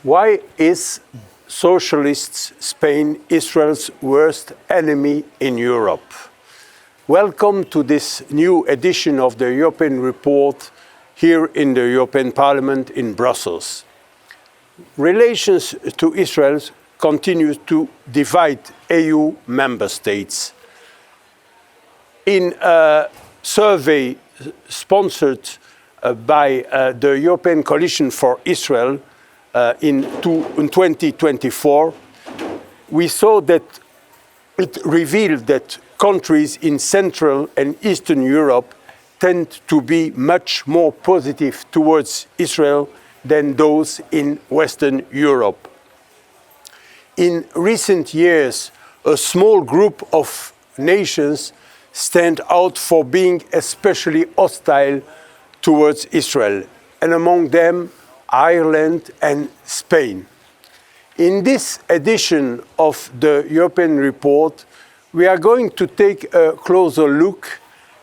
Why is Socialist Spain Israel's worst enemy in Europe? Welcome to this new edition of the European Report here in the European Parliament in Brussels. Relations to Israel continue to divide EU member states. In a survey sponsored by the European Coalition for Israel in 2024, we saw that it revealed that countries in Central and Eastern Europe tend to be much more positive towards Israel than those in Western Europe. In recent years, a small group of nations stand out for being especially hostile towards Israel, and among them, Ireland and Spain. In this edition of the European Report, we are going to take a closer look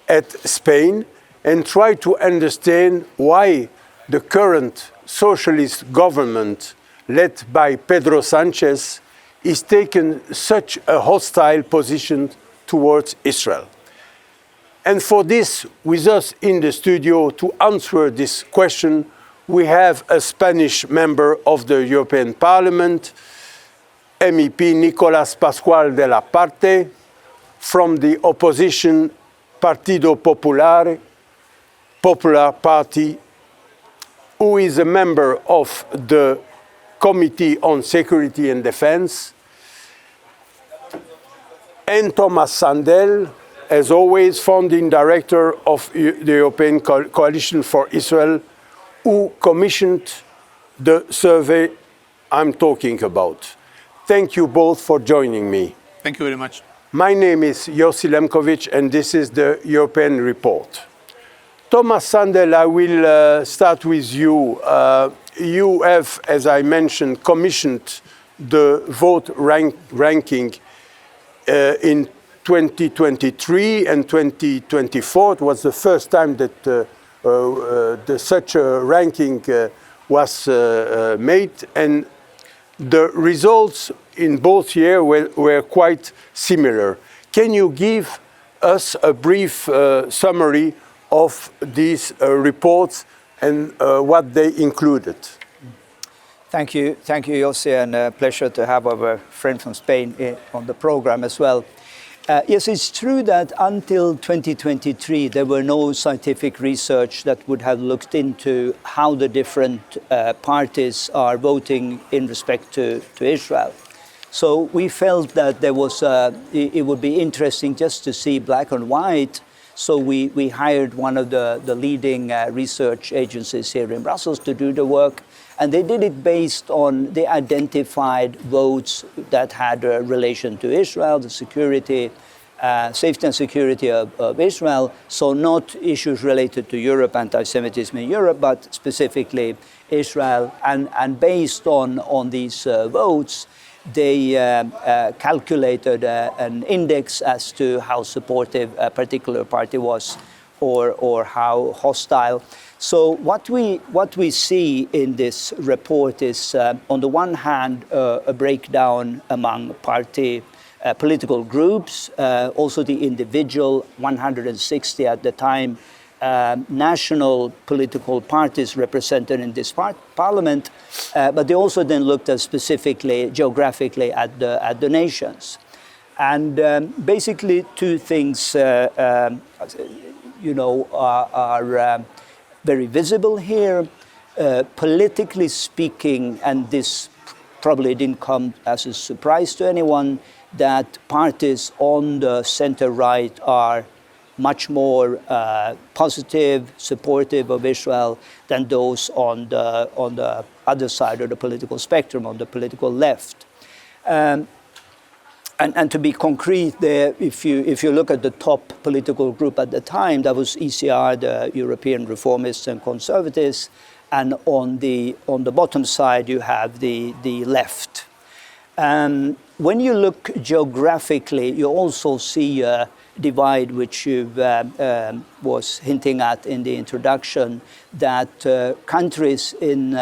at Spain and try to understand why the current socialist government, led by Pedro Sánchez, is taking such a hostile position towards Israel. And for this, with us in the studio to answer this question, we have a Spanish member of the European Parliament, MEP Nicolás Pascual de la Parte, from the opposition Partido Popular Party, who is a member of the Committee on Security and Defense, and Tomas Sandell, as always, founding director of the European Coalition for Israel, who commissioned the survey I'm talking about. Thank you both for joining me. Thank you very much. My name is Yossi Lempkowicz, and this is the European Report. Tomas Sandell, I will start with you. You have, as I mentioned, commissioned the vote ranking in 2023 and 2024. It was the first time that such a ranking was made, and the results in both years were quite similar. Can you give us a brief summary of these reports and what they included? Thank you, Yossi, and a pleasure to have our friend from Spain on the program as well. Yes, it's true that until 2023, there were no scientific research that would have looked into how the different parties are voting in respect to Israel. So we felt that there was it would be interesting just to see black and white. So we hired one of the leading research agencies here in Brussels to do the work. And they did it based on the identified votes that had a relation to Israel, the security, safety and security of Israel. So not issues related to Europe, anti-Semitism in Europe, but specifically Israel. And based on these votes, they calculated an index as to how supportive a particular party was or how hostile. So what we see in this report is, on the one hand, a breakdown among party political groups, also the individual 160 at the time national political parties represented in this parliament, but they also then looked at specifically geographically at the nations. And basically two things are very visible here. Politically speaking, and this probably didn't come as a surprise to anyone, that parties on the center-right are much more positive, supportive of Israel than those on the other side of the political spectrum, on the political left. And to be concrete there, if you look at the top political group at the time, that was ECR, the European Reformists and Conservatives, and on the bottom side you have the left. When you look geographically, you also see a divide, which you was hinting at in the introduction, that countries in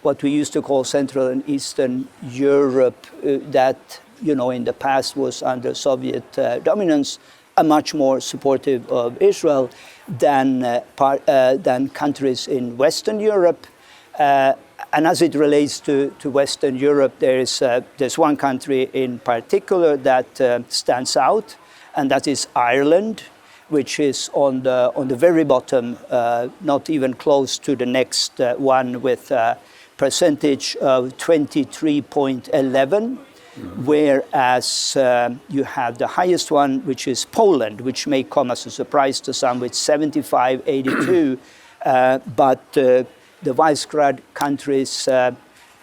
what we used to call Central and Eastern Europe, that in the past was under Soviet dominance, are much more supportive of Israel than countries in Western Europe. And as it relates to Western Europe, there's one country in particular that stands out, and that is Ireland, which is on the very bottom, not even close to the next one, with a percentage of 23.11. Whereas you have the highest one, which is Poland, which may come as a surprise to some, with 75.82. But the Visegrad countries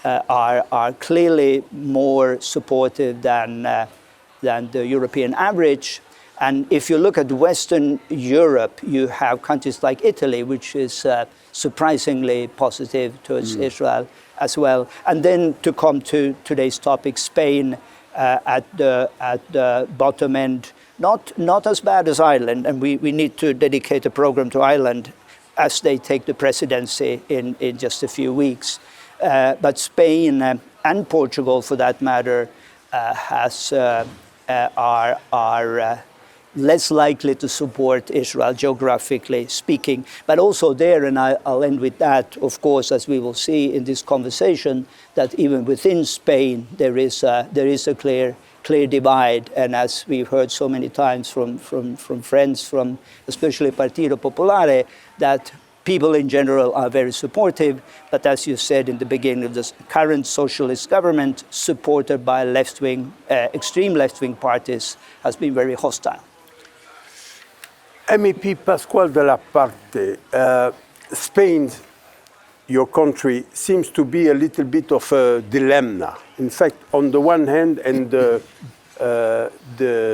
are clearly more supportive than the European average. And if you look at Western Europe, you have countries like Italy, which is surprisingly positive towards Israel as well. And then to come to today's topic, Spain at the bottom end, not as bad as Ireland, and we need to dedicate a program to Ireland as they take the presidency in just a few weeks. But Spain and Portugal, for that matter, are less likely to support Israel, geographically speaking. But also there, and I'll end with that, of course, as we will see in this conversation, that even within Spain, there is a clear divide. And as we've heard so many times from friends, from especially Partido Popular, that people in general are very supportive, but as you said in the beginning of this current socialist government, supported by extreme left-wing parties, has been very hostile. MEP Pascual de la Parte, Spain, your country, seems to be a little bit of a dilemma. In fact, on the one hand, and the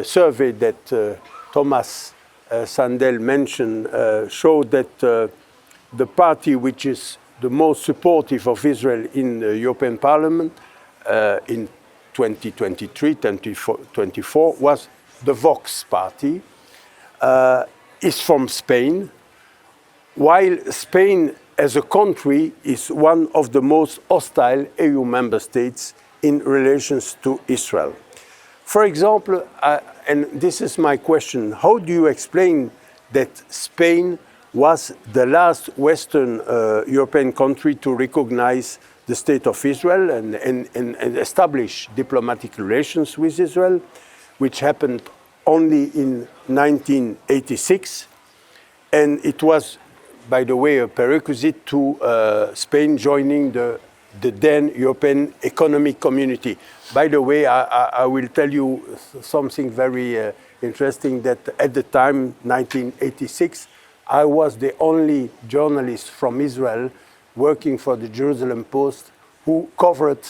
survey that Tomas Sandell mentioned showed that the party which is the most supportive of Israel in the European Parliament in 2023-2024 was the Vox party. Is from Spain, while Spain as a country is one of the most hostile EU member states in relations to Israel. For example, and this is my question, how do you explain that Spain was the last Western European country to recognize the state of Israel and establish diplomatic relations with Israel, which happened only in 1986, and it was, by the way, a prerequisite to Spain joining the then European Economic Community. By the way, I will tell you something very interesting, that at the time, 1986, I was the only journalist from Israel working for the Jerusalem Post who covered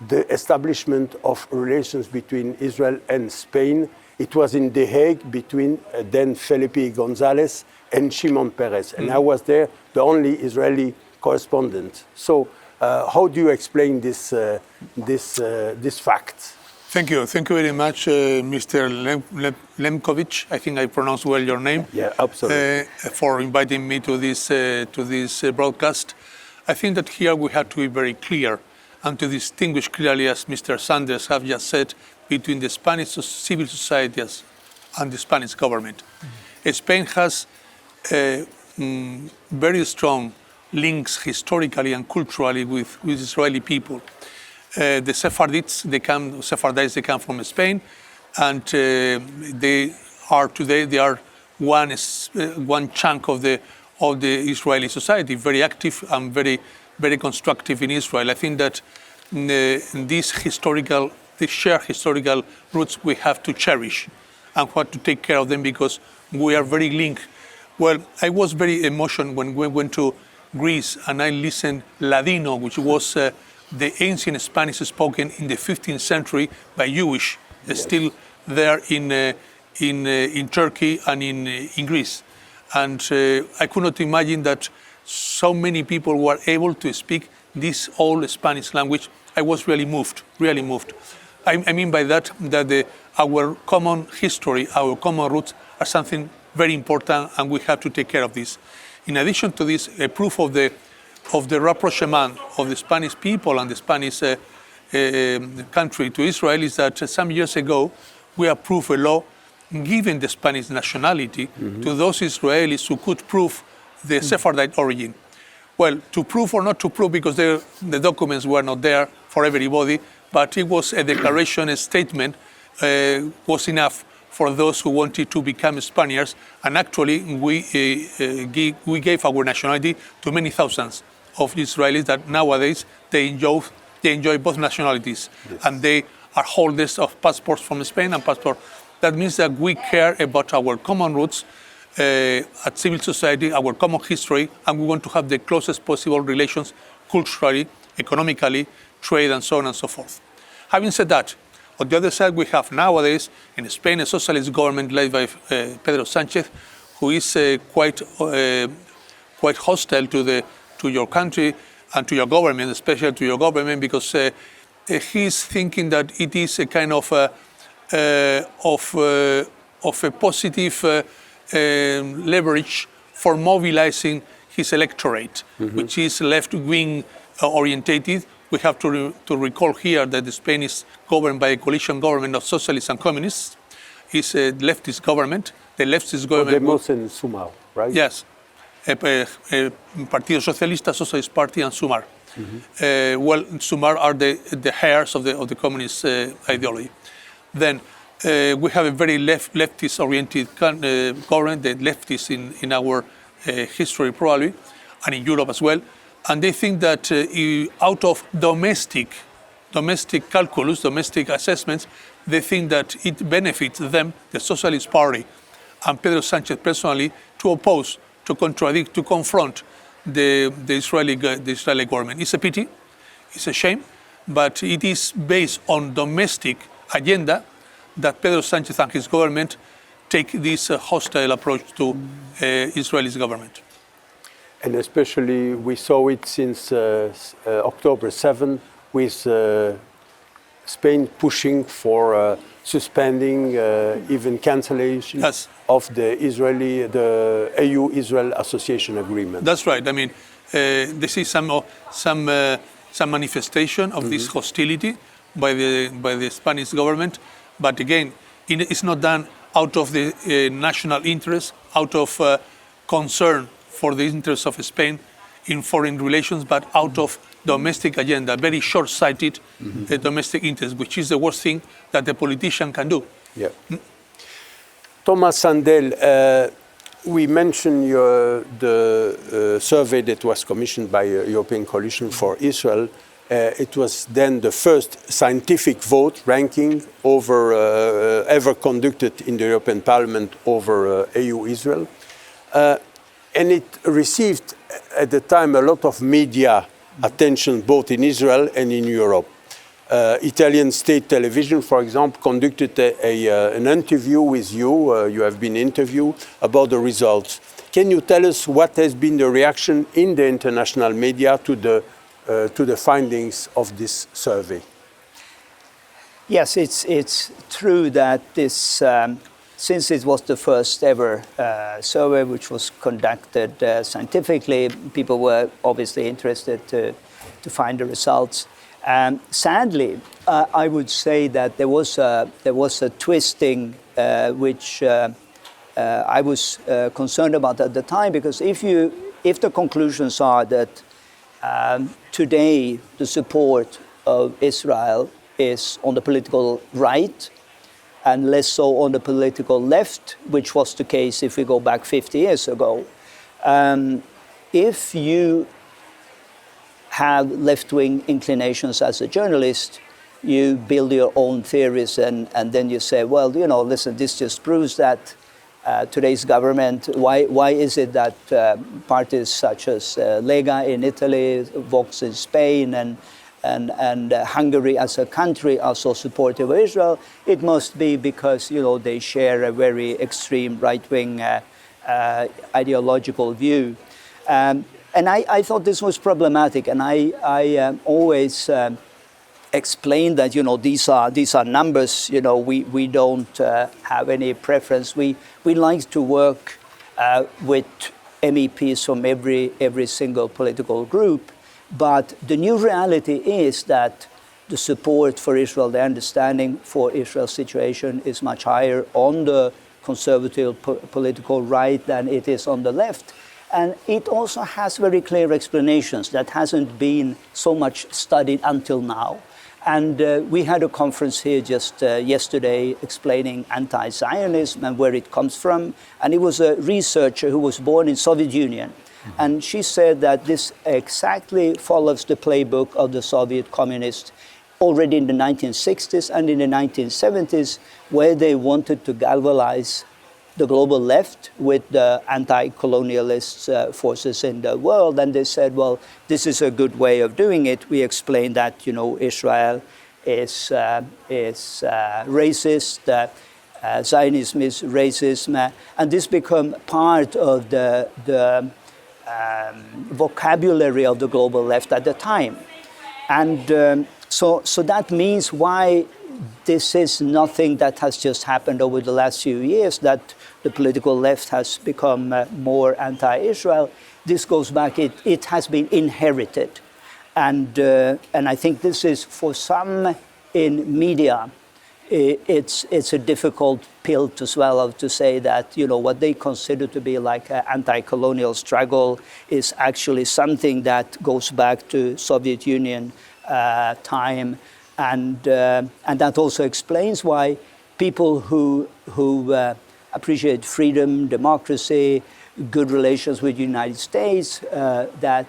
the establishment of relations between Israel and Spain. It was in The Hague between then Felipe González and Shimon Peres. And I was there, the only Israeli correspondent. So how do you explain this fact? Thank you. Thank you very much, Mr. Lempkowicz. I think I pronounced well your name. Yeah, absolutely. For inviting me to this broadcast. I think that here we have to be very clear and to distinguish clearly, as Mr. Sanders have just said, between the Spanish civil society and the Spanish government. Spain has very strong links historically and culturally with Israeli people. The Sephardites, they come from Spain, and they are one chunk of the Israeli society, very active and very constructive in Israel. I think that these shared historical roots we have to cherish and have to take care of them, because we are very linked. Well, I was very emotional when we went to Greece and I listened Ladino, which was the ancient Spanish spoken in the 15th century by Jewish, still there in Turkey and in Greece. And I could not imagine that so many people were able to speak this old Spanish language. I was really moved. I mean by that our common history, our common roots are something very important, and we have to take care of this. In addition to this, a proof of the of the rapprochement of the Spanish people and the Spanish country to Israel is that some years ago we approved a law giving the Spanish nationality to those Israelis who could prove the Sephardite origin. Well, to prove or not to prove, because the documents were not there for everybody, but it was a declaration, a statement, was enough for those who wanted to become Spaniards. And actually, we gave our nationality to many thousands of Israelis that nowadays they enjoy both nationalities. Yes. And they are holders of passports from Spain and passport. That means that we care about our common roots at civil society, our common history, and we want to have the closest possible relations culturally, economically, trade, and so on and so forth. Having said that, on the other side, we have nowadays in Spain a socialist government led by Pedro Sánchez, who is quite hostile to your country and to your government, especially to your government, because he's thinking that it is a kind of a positive leverage for mobilizing his electorate, which is left-wing orientated. We have to recall here that Spain is governed by a coalition government of socialists and communists. It's a leftist government. The leftist government... Podemos and Sumar, right? Yes. Partido Socialista, Socialist Party, and Sumar. Well, Sumar are the heirs of the communist ideology. Then we have a very leftist-oriented government, the leftists in our history probably, and in Europe as well. And they think that out of domestic calculus, domestic assessments, they think that it benefits them, the Socialist Party, and Pedro Sánchez personally, to oppose, to contradict, to confront the Israeli government. It's a pity, it's a shame, but it is based on domestic agenda that Pedro Sánchez and his government take this hostile approach to Israel's government. And especially we saw it since October 7 with Spain pushing for suspending, even cancellation of the EU-Israel Association Agreement. That's right. I mean, this is some manifestation of this hostility by the Spanish government. But again, it's not done out of the national interest, out of concern for the interests of Spain in foreign relations, but out of domestic agenda, very short-sighted domestic interest, which is the worst thing that the politician can do. Yeah. Tomas, Sandell, we mentioned the survey that was commissioned by European Coalition for Israel. It was then the first scientific vote ranking ever conducted in the European Parliament over EU-Israel. And it received at the time a lot of media attention both in Israel and in Europe. Italian state television, for example, conducted an interview with you. You have been interviewed about the results. Can you tell us what has been the reaction in the international media to the findings of this survey? Yes, it's true that this, since it was the first ever survey which was conducted scientifically, people were obviously interested to find the results. Sadly, I would say that there was a twisting which I was concerned about at the time, because if the conclusions are that today the support of Israel is on the political right and less so on the political left, which was the case if we go back 50 years ago. If you have left-wing inclinations as a journalist, you build your own theories and then you say, well, you know, listen, this just proves that today's government, why is it that parties such as Lega in Italy, Vox in Spain, and Hungary as a country are so supportive of Israel? It must be because, you know, they share a very extreme right-wing ideological view. And I thought this was problematic, and I always explained that, you know, these are numbers. You know, we don't have any preference. We like to work with MEPs from every single political group. But the new reality is that the support for Israel, the understanding for Israel's situation is much higher on the conservative political right than it is on the left. And it also has very clear explanations that hasn't been so much studied until now. And we had a conference here just yesterday explaining anti-Zionism and where it comes from. And it was a researcher who was born in Soviet Union. Mm-hmm. And she said that this exactly follows the playbook of the Soviet communists already in the 1960s and in the 1970s, where they wanted to galvanize the global left with the anti-colonialist forces in the world. And they said, well, this is a good way of doing it. We explained that, Israel is racist, Zionism is racism, and this become part of the vocabulary of the global left at the time. And so that means why this is nothing that has just happened over the last few years, that the political left has become more anti-Israel. This goes back, it has been inherited. And I think this is, for some in media, it's a difficult pill to swallow, to say that, what they consider to be like an anti-colonial struggle is actually something that goes back to Soviet Union time. And that also explains why people who appreciate freedom, democracy, good relations with the United States, that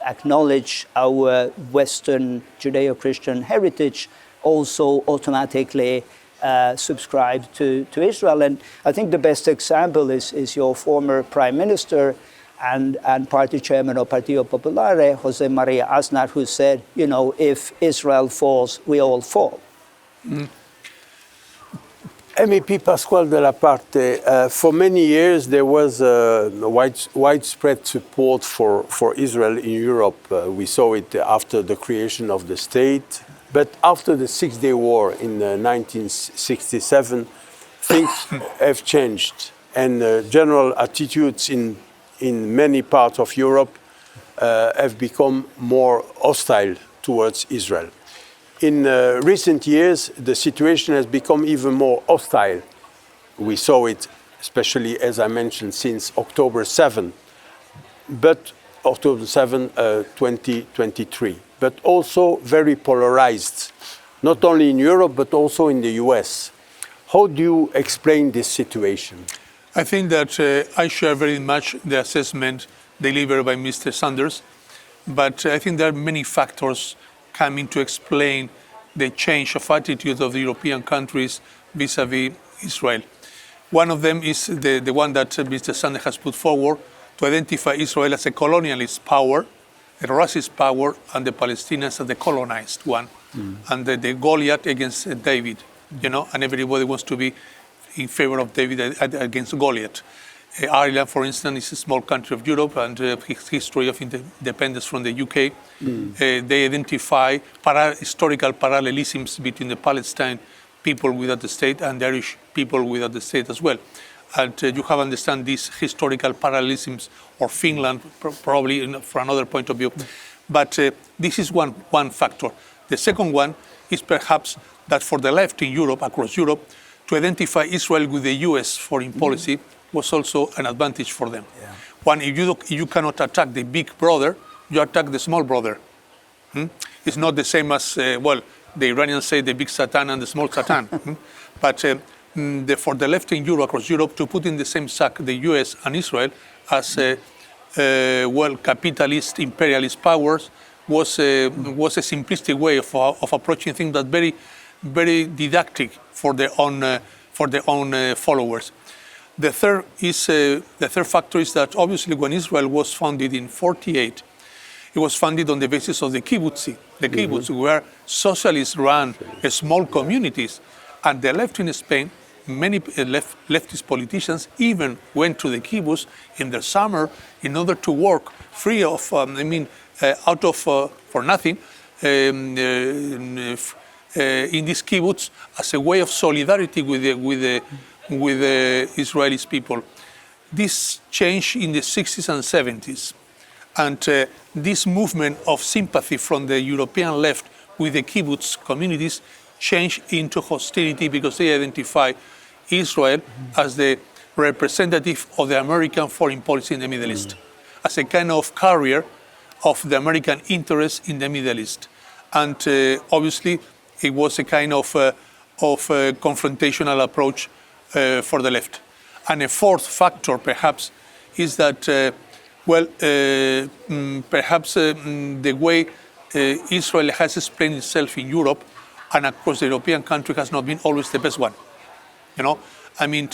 acknowledge our Western Judeo-Christian heritage, also automatically subscribe to Israel. And I think the best example is your former Prime Minister and party chairman of Partido Popular, Jose Maria Aznar, who said, if Israel falls, we all fall. Mm. MEP Pascual de la Parte, for many years there was widespread support for Israel in Europe. We saw it after the creation of the state. But after the Six-Day War in 1967, things have changed. And general attitudes in many parts of Europe have become more hostile towards Israel. In recent years, the situation has become even more hostile. We saw it, especially, as I mentioned, since October 7, 2023, but also very polarized, not only in Europe, but also in the US. How do you explain this situation? I think that I share very much the assessment delivered by Mr. Sanders, but I think there are many factors coming to explain the change of attitude of the European countries vis-à-vis Israel. One of them is the one that Mr. Sanders has put forward, to identify Israel as a colonialist power, a racist power, and the Palestinians as the colonized one, and the Goliath against David, and everybody wants to be in favor of David against Goliath. Ireland, for instance, is a small country of Europe, and history of independence from the UK. They identify historical parallelisms between the Palestine people without the state and the Irish people without the state as well. And you have to understand these historical parallelisms, or Finland, probably from another point of view. But this is one factor. The second one is perhaps that for the left in Europe, across Europe, to identify Israel with the US foreign policy was also an advantage for them. Yeah. One, if you cannot attack the big brother, you attack the small brother. It's not the same as, the Iranians say the big Satan and the small Satan. But for the left in Europe, across Europe, to put in the same sack the US and Israel as capitalist, imperialist powers was a simplistic way of approaching things that very, very didactic for their own followers. The third factor is that obviously when Israel was founded in 1948, it was founded on the basis of the kibbutz, where socialists ran small communities, and the left in Spain, many leftist politicians even went to the kibbutz in the summer in order to work free of, for nothing, in this kibbutz as a way of solidarity with the Israeli people. this changed in the 60s and 70s. And this movement of sympathy from the European left with the kibbutz communities changed into hostility because they identify Israel as the representative of the American foreign policy in the Middle East, as a kind of carrier of the American interest in the Middle East. And obviously, it was a kind of confrontational approach for the left. And a fourth factor, perhaps, is that, perhaps the way Israel has explained itself in Europe and across the European country has not been always the best one. You know, I mean,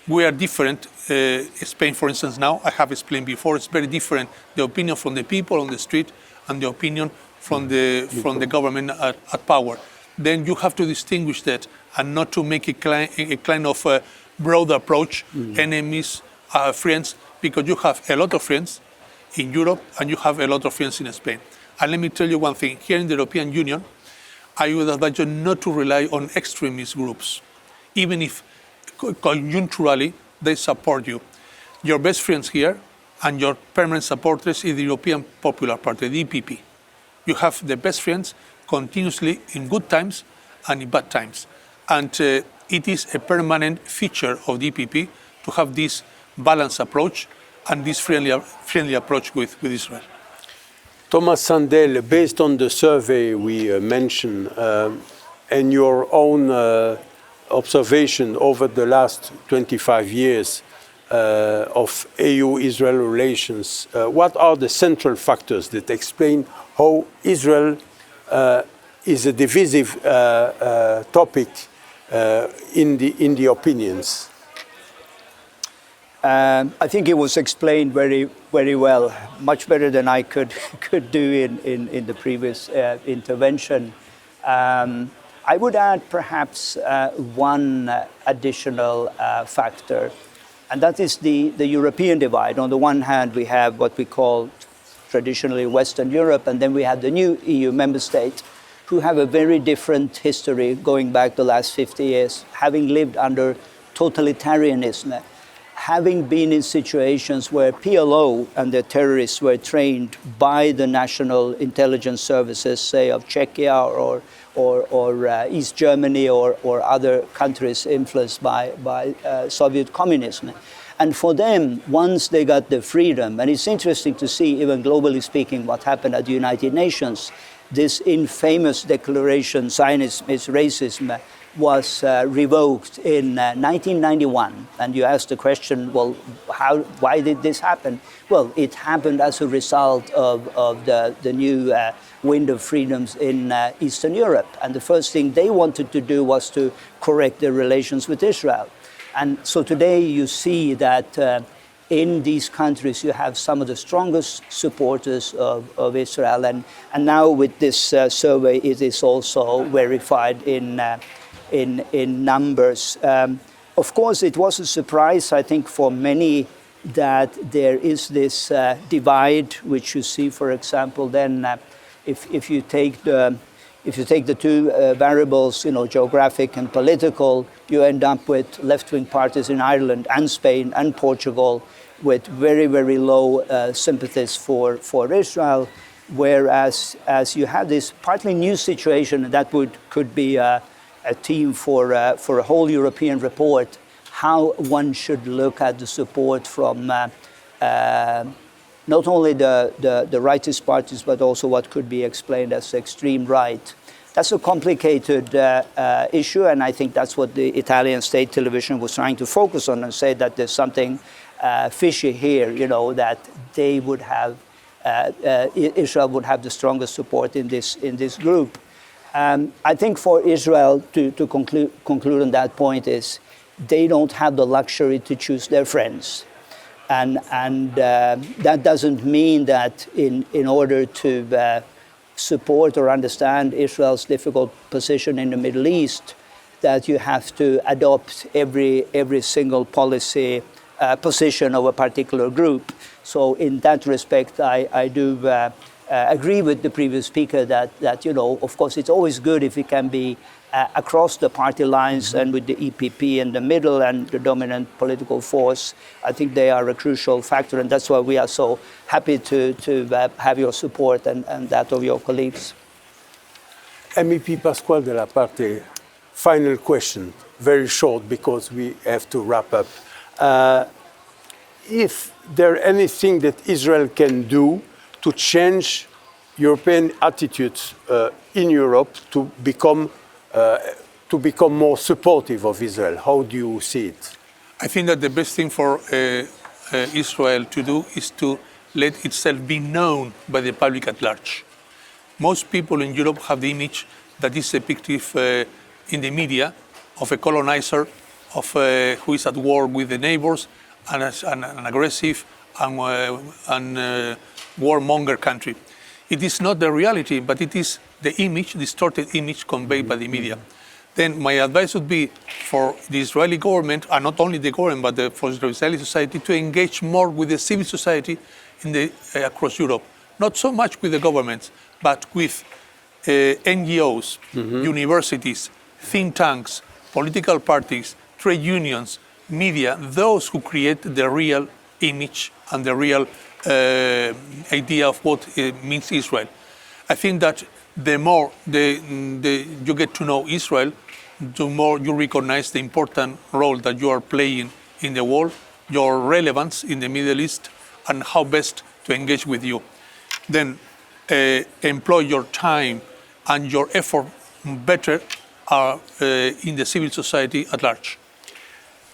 we are different. Spain, for instance, now, I have explained before, it's very different, the opinion from the people on the street and the opinion from the government at power. Then you have to distinguish that and not to make a kind of broad approach, enemies, friends, because you have a lot of friends in Europe and you have a lot of friends in Spain. And let me tell you one thing, here in the European Union, I would advise you not to rely on extremist groups, even if conjuncturally they support you. Your best friends here and your permanent supporters is the European Popular Party, the EPP. You have the best friends continuously in good times and in bad times. And it is a permanent feature of the EPP to have this balanced approach and this friendly approach with Israel. Tomas Sandell, based on the survey we mentioned and your own observation over the last 25 years of EU-Israel relations, what are the central factors that explain how Israel is a divisive topic in the opinions? I think it was explained very, very well, much better than I could do in the previous intervention. I would add perhaps one additional factor, and that is the European divide. On the one hand, we have what we call traditionally Western Europe, and then we have the new EU member states who have a very different history going back the last 50 years, having lived under totalitarianism, having been in situations where PLO and the terrorists were trained by the national intelligence services, say of Czechia or East Germany or other countries influenced by Soviet communism. And for them, once they got the freedom, and it's interesting to see, even globally speaking, what happened at the United Nations, this infamous declaration, Zionism is racism, was revoked in 1991. And you asked the question, well, why did this happen? Well, it happened as a result of the new wind of freedoms in Eastern Europe. And the first thing they wanted to do was to correct their relations with Israel. And so today you see that in these countries you have some of the strongest supporters of Israel. And now with this survey, it is also verified in numbers. Of course, it was a surprise, I think, for many that there is this divide, which you see, for example, then if you take the two variables, geographic and political, you end up with left-wing parties in Ireland and Spain and Portugal with very, very low sympathies for Israel, whereas as you have this partly new situation that could be a theme for a whole European report, how one should look at the support from not only the rightist parties, but also what could be explained as extreme right. That's a complicated issue, and I think that's what the Italian state television was trying to focus on and say that there's something fishy here, that they would have, Israel would have the strongest support in this group. I think for Israel, to conclude on that point, is they don't have the luxury to choose their friends. And that doesn't mean that in order to support or understand Israel's difficult position in the Middle East, that you have to adopt every single policy position of a particular group. So in that respect, I do agree with the previous speaker that of course, it's always good if it can be across the party lines and with the EPP in the middle and the dominant political force. I think they are a crucial factor, and that's why we are so happy to have your support and that of your colleagues. MEP Pascual de la Parte, final question, very short because we have to wrap up. If there anything that Israel can do to change European attitudes in Europe to become more supportive of Israel, how do you see it? I think that the best thing for Israel to do is to let itself be known by the public at large. Most people in Europe have the image that is depicted in the media of a colonizer, of who is at war with the neighbors, and an aggressive and warmonger country. It is not the reality, but it is the image, distorted image conveyed by the media. Then my advice would be for the Israeli government, and not only the government, but for the Israeli society, to engage more with the civil society across Europe. Not so much with the governments, but with NGOs, universities, think tanks, political parties, trade unions, media, those who create the real image and the real idea of what it means Israel. I think that the more you get to know Israel, the more you recognize the important role that you are playing in the world, your relevance in the Middle East, and how best to engage with you. Then employ your time and your effort better in the civil society at large.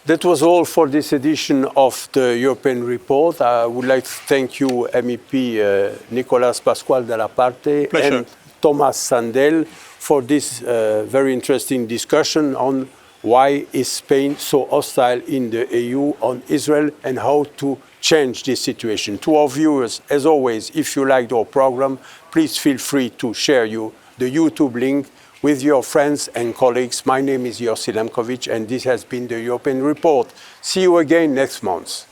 That was all for this edition of the European Report. I would like to thank you, MEP Nicolás Pascual de la Parte and Tomas Sandell, for this very interesting discussion on why is Spain so hostile in the EU on Israel and how to change this situation. To our viewers, as always, if you liked our program, please feel free to share the YouTube link with your friends and colleagues. My name is Yossi Lempkowicz, and this has been the European Report. See you again next month.